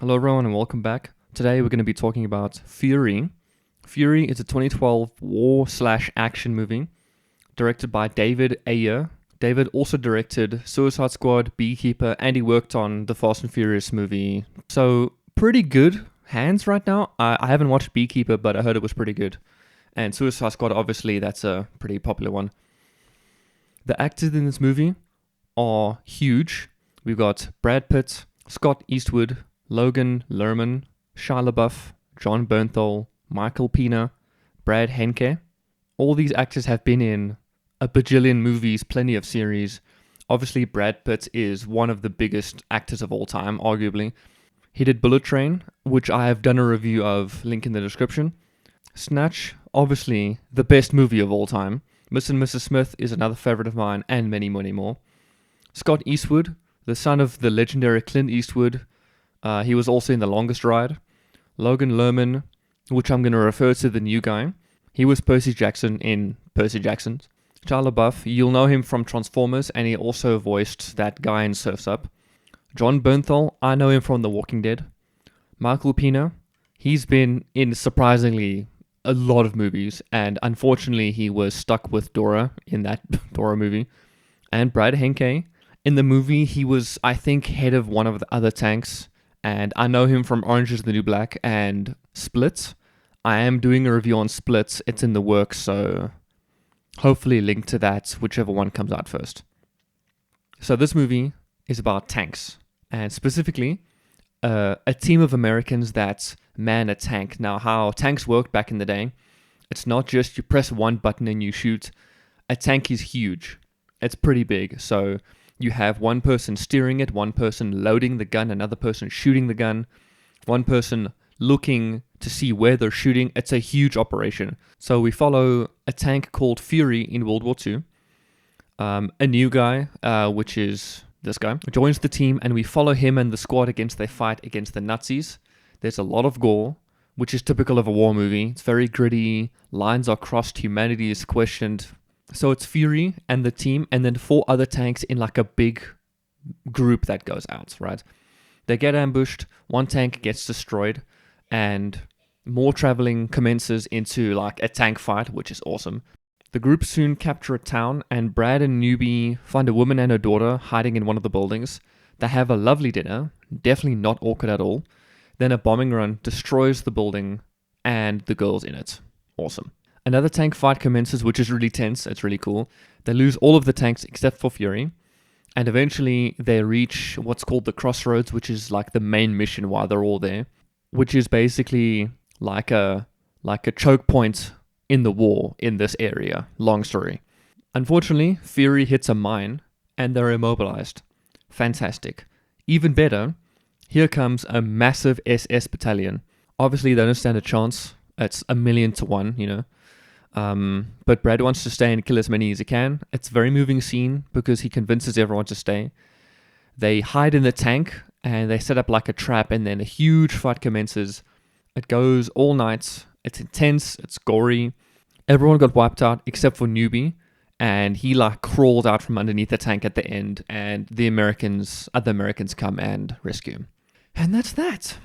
Hello, everyone, and welcome back. Today, we're going to be talking about Fury. Fury is a 2012 war/action movie directed by David Ayer. David also directed Suicide Squad, Beekeeper, and he worked on the Fast and Furious movie. So, pretty good hands right now. I haven't watched Beekeeper, but I heard it was pretty good. And Suicide Squad, obviously, that's a pretty popular one. The actors in this movie are huge. We've got Brad Pitt, Scott Eastwood, Logan Lerman, Shia LaBeouf, John Bernthal, Michael Pena, Brad Henke. All these actors have been in a bajillion movies, plenty of series. Obviously, Brad Pitt is one of the biggest actors of all time, arguably. He did Bullet Train, which I have done a review of, link in the description. Snatch, obviously the best movie of all time. Miss and Mrs. Smith is another favorite of mine, and many, many more. Scott Eastwood, the son of the legendary Clint Eastwood. He was also in The Longest Ride. Logan Lerman, which I'm going to refer to the new guy. He was Percy Jackson in Percy Jackson. Shia LaBeouf, you'll know him from Transformers, and he also voiced that guy in Surf's Up. John Bernthal, I know him from The Walking Dead. Michael Pena, he's been in surprisingly a lot of movies, and unfortunately he was stuck with Dora in that Dora movie. And Brad Henke, in the movie he was, I think, head of one of the other tanks, and I know him from Orange is the New Black and Split. I am doing a review on Split, it's in the works, so hopefully link to that, whichever one comes out first. So this movie is about tanks, and specifically a team of Americans that man a tank. Now, how tanks worked back in the day, it's not just you press one button and you shoot. A tank is huge. It's pretty big. So you have one person steering it, one person loading the gun, another person shooting the gun, one person looking to see where they're shooting. It's a huge operation. So we follow a tank called Fury in World War II. A new guy, which is this guy, joins the team, and we follow him and the squad against their fight against the Nazis. There's a lot of gore, which is typical of a war movie. It's very gritty. Lines are crossed. Humanity is questioned. So it's Fury and the team, and then 4 other tanks in like a big group that goes out, right? They get ambushed. One tank gets destroyed, and more traveling commences into like a tank fight, which is awesome. The group soon capture a town, and Brad and Newbie find a woman and her daughter hiding in one of the buildings. They have a lovely dinner, definitely not awkward at all. Then a bombing run destroys the building and the girls in it. Awesome. Another tank fight commences, which is really tense. It's really cool. They lose all of the tanks except for Fury, and eventually they reach what's called the Crossroads, which is like the main mission while they're all there, which is basically like a choke point in the war in this area. Long story. Unfortunately, Fury hits a mine and they're immobilized. Fantastic. Even better, here comes a massive SS battalion. Obviously, they don't stand a chance. It's 1,000,000 to 1, you know. But Brad wants to stay and kill as many as he can. It's a very moving scene because he convinces everyone to stay. They hide in the tank and they set up like a trap, and then a huge fight commences. It goes all night. It's intense, it's gory. Everyone got wiped out except for Newbie, and he like crawled out from underneath the tank at the end, and the other Americans come and rescue him. And that's that.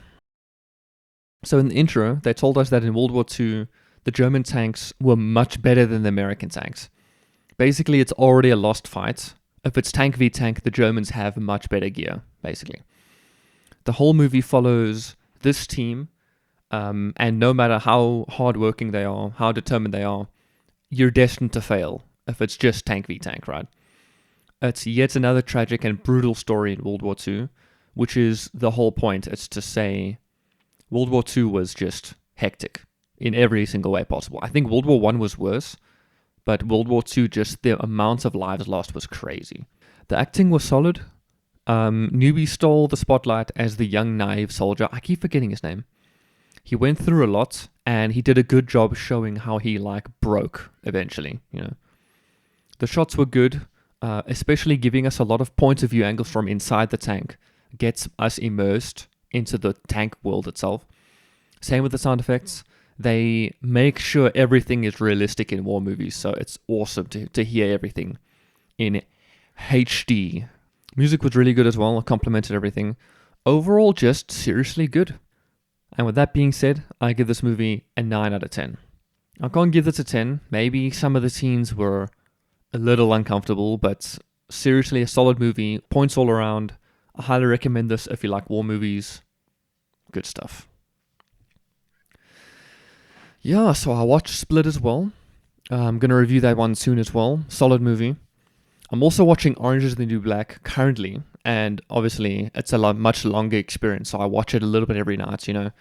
So in the intro, they told us that in World War II, the German tanks were much better than the American tanks. Basically, it's already a lost fight. If it's tank v tank, the Germans have much better gear, basically. The whole movie follows this team, and no matter how hardworking they are, how determined they are, you're destined to fail if it's just tank v tank, right? It's yet another tragic and brutal story in World War II, which is the whole point. It's to say World War II was just hectic in every single way possible. I think World War I was worse, but World War II, just the amount of lives lost was crazy. The acting was solid. Newbie stole the spotlight as the young, naive soldier. I keep forgetting his name. He went through a lot, and he did a good job showing how he like broke eventually, you know. The shots were good, especially giving us a lot of point of view angles from inside the tank. Gets us immersed into the tank world itself. Same with the sound effects. They make sure everything is realistic in war movies, so it's awesome to hear everything in HD. Music was really good as well. It complemented everything. Overall, just seriously good. And with that being said, I give this movie a 9 out of 10. I can't give this a 10. Maybe some of the scenes were a little uncomfortable, but seriously, a solid movie. Points all around. I highly recommend this if you like war movies. Good stuff. Yeah, so I watched Split as well. I'm going to review that one soon as well. Solid movie. I'm also watching Orange is the New Black currently, and obviously it's a much longer experience, so I watch it a little bit every night, you know.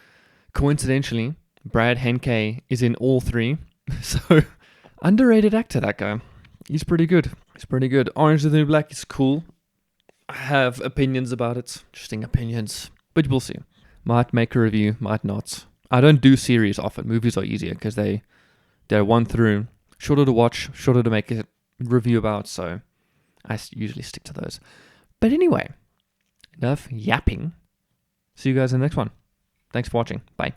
Coincidentally, Brad Henke is in all three, so underrated actor, that guy. He's pretty good. Orange is the New Black is cool. I have opinions about it, interesting opinions, but we'll see. Might make a review, might not. I don't do series often. Movies are easier because they're one through, shorter to watch, shorter to make a review about, so I usually stick to those. But anyway, enough yapping. See you guys in the next one. Thanks for watching. Bye.